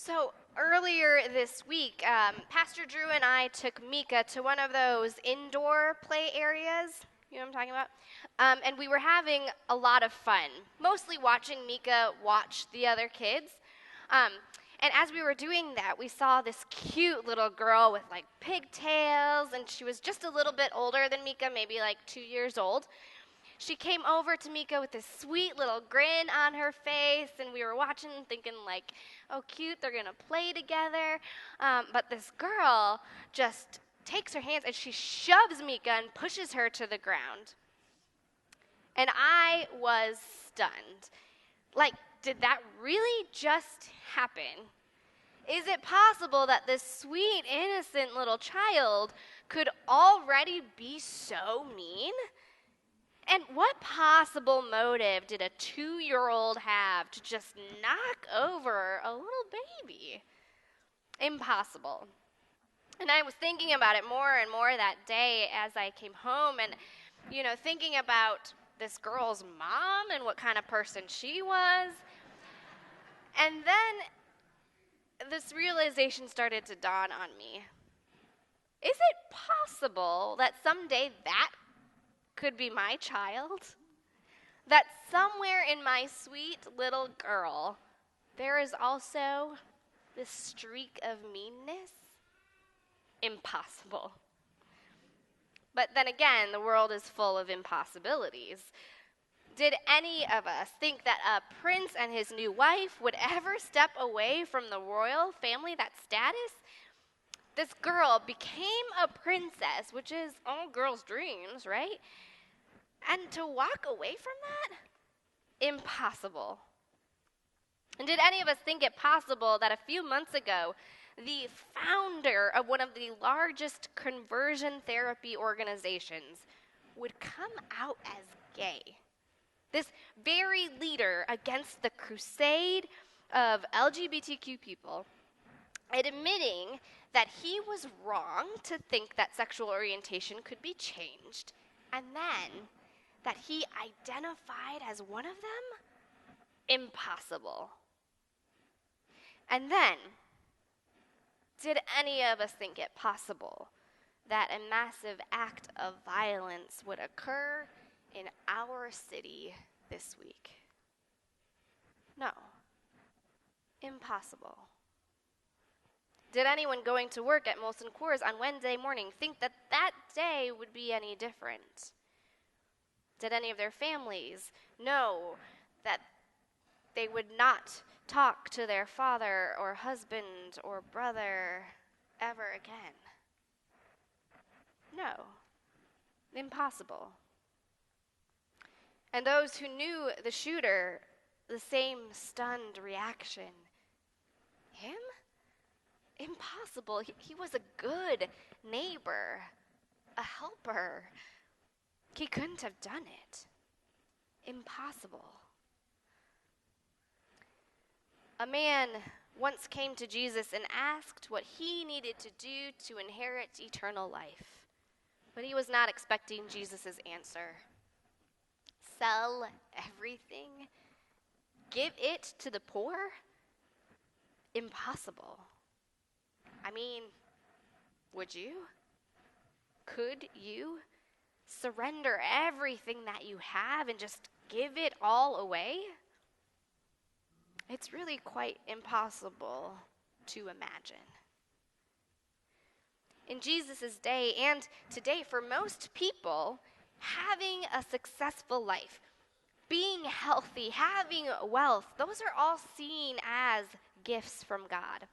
So earlier this week, Pastor Drew and I took Mika to one of those indoor play areas. You know what I'm talking about? And we were having a lot of fun, mostly watching Mika watch the other kids. Um, and as we were doing that, we saw this cute little girl with like pigtails, and she was just a little bit older than Mika, maybe like 2 years old. She came over to Mika with this sweet little grin on her face, and we were watching and thinking like, oh, cute, they're going to play together. But this girl just takes her hands and she shoves Mika and pushes her to the ground. And I was stunned. Like, did that really just happen? Is it possible that this sweet, innocent little child could already be so mean? And what possible motive did a 2-year-old have to just knock over a little baby? Impossible. And I was thinking about it more and more that day as I came home and, thinking about this girl's mom and what kind of person she was. And then this realization started to dawn on me. Is it possible that someday that could be my child? That somewhere in my sweet little girl, there is also this streak of meanness? Impossible. But then again, the world is full of impossibilities. Did any of us think that a prince and his new wife would ever step away from the royal family, that status? This girl became a princess, which is all girls' dreams, right? And to walk away from that? Impossible. And did any of us think it possible that a few months ago, the founder of one of the largest conversion therapy organizations would come out as gay? This very leader against the crusade of LGBTQ people, admitting that he was wrong to think that sexual orientation could be changed, and then that he identified as one of them? Impossible. And then, did any of us think it possible that a massive act of violence would occur in our city this week? No. Impossible. Did anyone going to work at Molson Coors on Wednesday morning think that that day would be any different? Did any of their families know that they would not talk to their father or husband or brother ever again? No. Impossible. And those who knew the shooter, the same stunned reaction. Him? Impossible. He was a good neighbor, a helper. He couldn't have done it. Impossible. A man once came to Jesus and asked what he needed to do to inherit eternal life. But he was not expecting Jesus' answer. Sell everything? Give it to the poor? Impossible. I mean, would you? Could you surrender everything that you have and just give it all away? It's really quite impossible to imagine. In Jesus' day and today, for most people, having a successful life, being healthy, having wealth, those are all seen as gifts from God.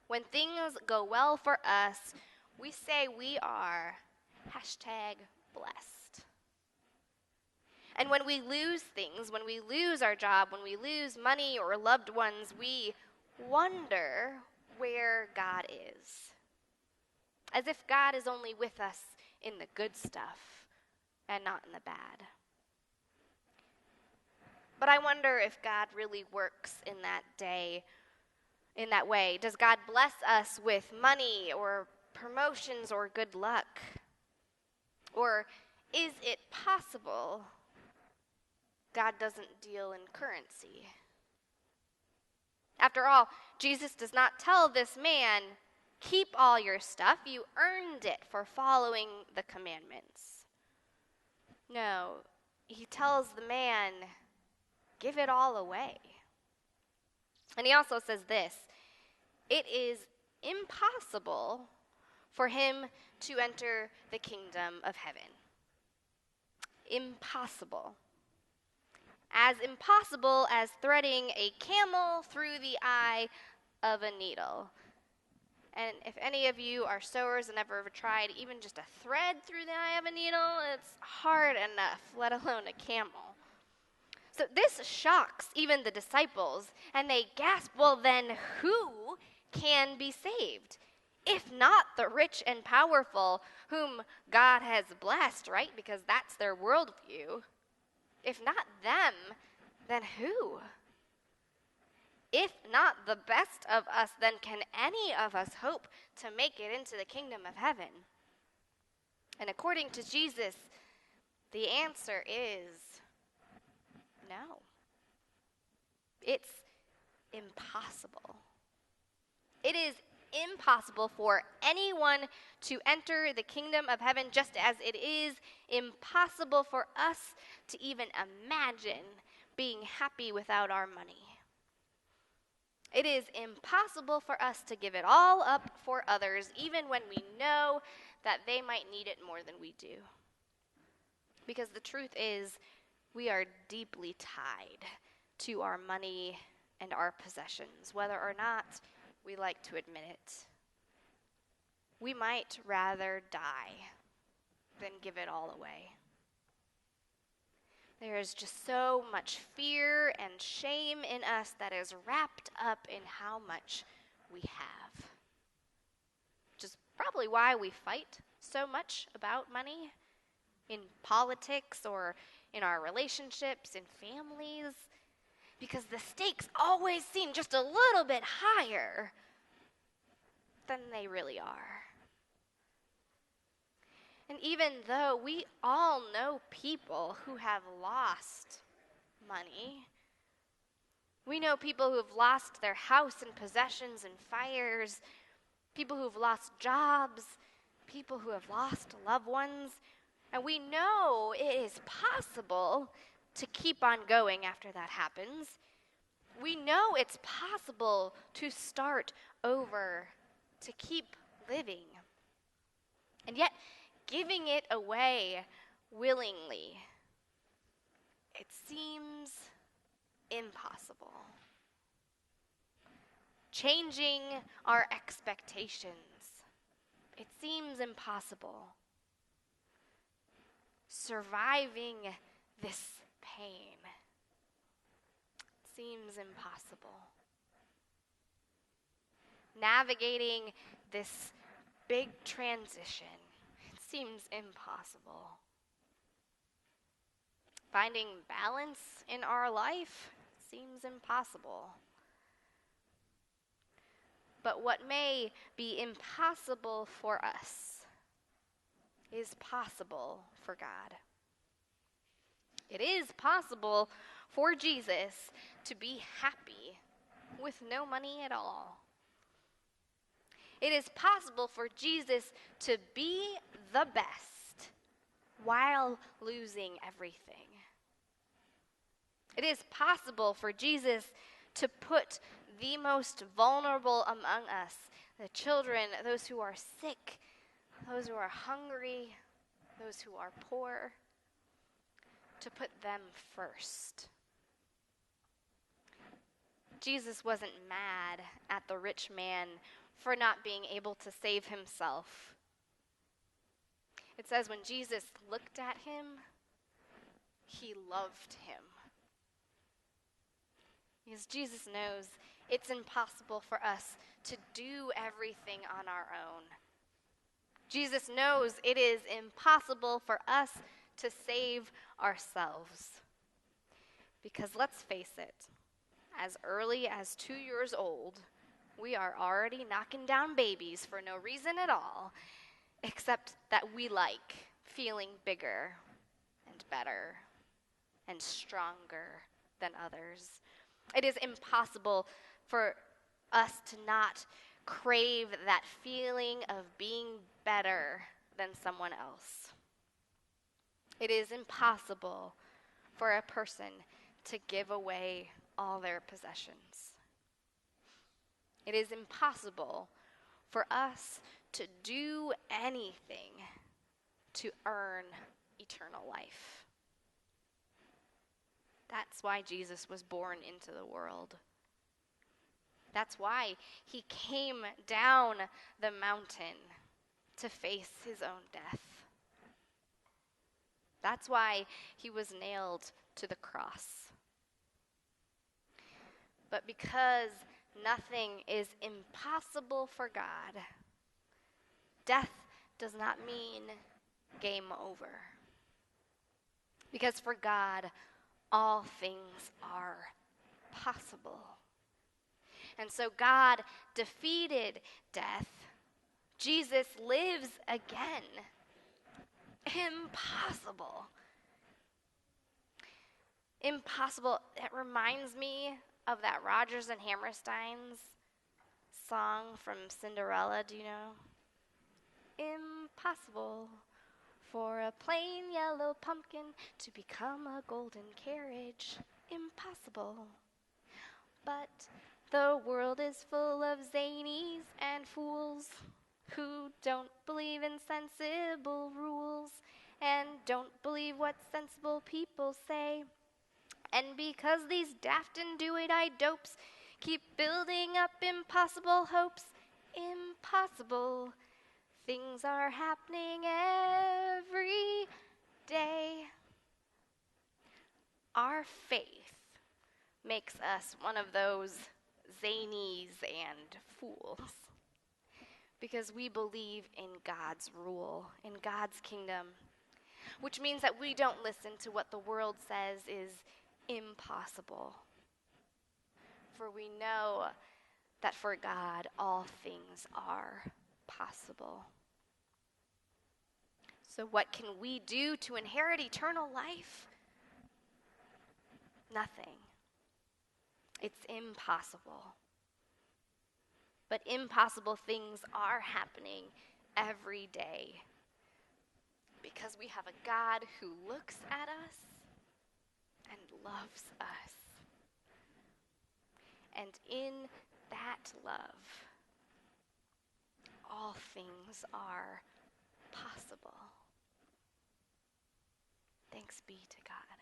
When things go well for us, we say we are #blessed. And when we lose things, when we lose our job, when we lose money or loved ones, we wonder where God is. As if God is only with us in the good stuff and not in the bad. But I wonder if God really works in that day, in that way. Does God bless us with money or promotions or good luck? Or is it possible God doesn't deal in currency? After all, Jesus does not tell this man, keep all your stuff, you earned it for following the commandments. No, he tells the man, give it all away. And he also says this, it is impossible for him to enter the kingdom of heaven. Impossible. As impossible as threading a camel through the eye of a needle. And if any of you are sewers and ever tried even just a thread through the eye of a needle, it's hard enough, let alone a camel. So this shocks even the disciples, and they gasp, well then who can be saved? If not the rich and powerful, whom God has blessed, right? Because that's their worldview. If not them, then who? If not the best of us, then can any of us hope to make it into the kingdom of heaven? And according to Jesus, the answer is no. It's impossible. It is impossible for anyone to enter the kingdom of heaven, just as it is impossible for us to even imagine being happy without our money. It is impossible for us to give it all up for others, even when we know that they might need it more than we do. Because the truth is, we are deeply tied to our money and our possessions, whether or not we like to admit it. We might rather die than give it all away. There is just so much fear and shame in us that is wrapped up in how much we have. Which is probably why we fight so much about money in politics or in our relationships, in families, because the stakes always seem just a little bit higher than they really are. And even though we all know people who have lost money, we know people who have lost their house and possessions in fires, people who have lost jobs, people who have lost loved ones, and we know it is possible to keep on going after that happens. We know it's possible to start over, to keep living. And yet, giving it away willingly, it seems impossible. Changing our expectations, it seems impossible. Surviving this pain seems impossible. Navigating this big transition, it seems impossible. Finding balance in our life seems impossible. But what may be impossible for us is possible for God. It is possible for Jesus to be happy with no money at all. It is possible for Jesus to be the best while losing everything. It is possible for Jesus to put the most vulnerable among us, the children, those who are sick, those who are hungry, those who are poor, to put them first. Jesus wasn't mad at the rich man for not being able to save himself. It says when Jesus looked at him, he loved him. Because Jesus knows it's impossible for us to do everything on our own. Jesus knows it is impossible for us to save ourselves. Because let's face it, as early as 2 years old, we are already knocking down babies for no reason at all, except that we like feeling bigger and better and stronger than others. It is impossible for us to not crave that feeling of being better than someone else. It is impossible for a person to give away all their possessions. It is impossible for us to do anything to earn eternal life. That's why Jesus was born into the world. That's why he came down the mountain to face his own death. That's why he was nailed to the cross. But because nothing is impossible for God, death does not mean game over. Because for God, all things are possible. And so God defeated death. Jesus lives again. Impossible. Impossible. It reminds me of that Rodgers and Hammerstein's song from Cinderella. Do you know? Impossible for a plain yellow pumpkin to become a golden carriage. Impossible. But the world is full of zanies and fools who don't believe in sensible rules and don't believe what sensible people say. And because these daft and do-it-I dopes keep building up impossible hopes, impossible things are happening every day. Our faith makes us one of those zanies and fools because we believe in God's rule, in God's kingdom, which means that we don't listen to what the world says is impossible. For we know that for God, all things are possible. So what can we do to inherit eternal life? Nothing. It's impossible. But impossible things are happening every day because we have a God who looks at us and loves us. And in that love, all things are possible. Thanks be to God.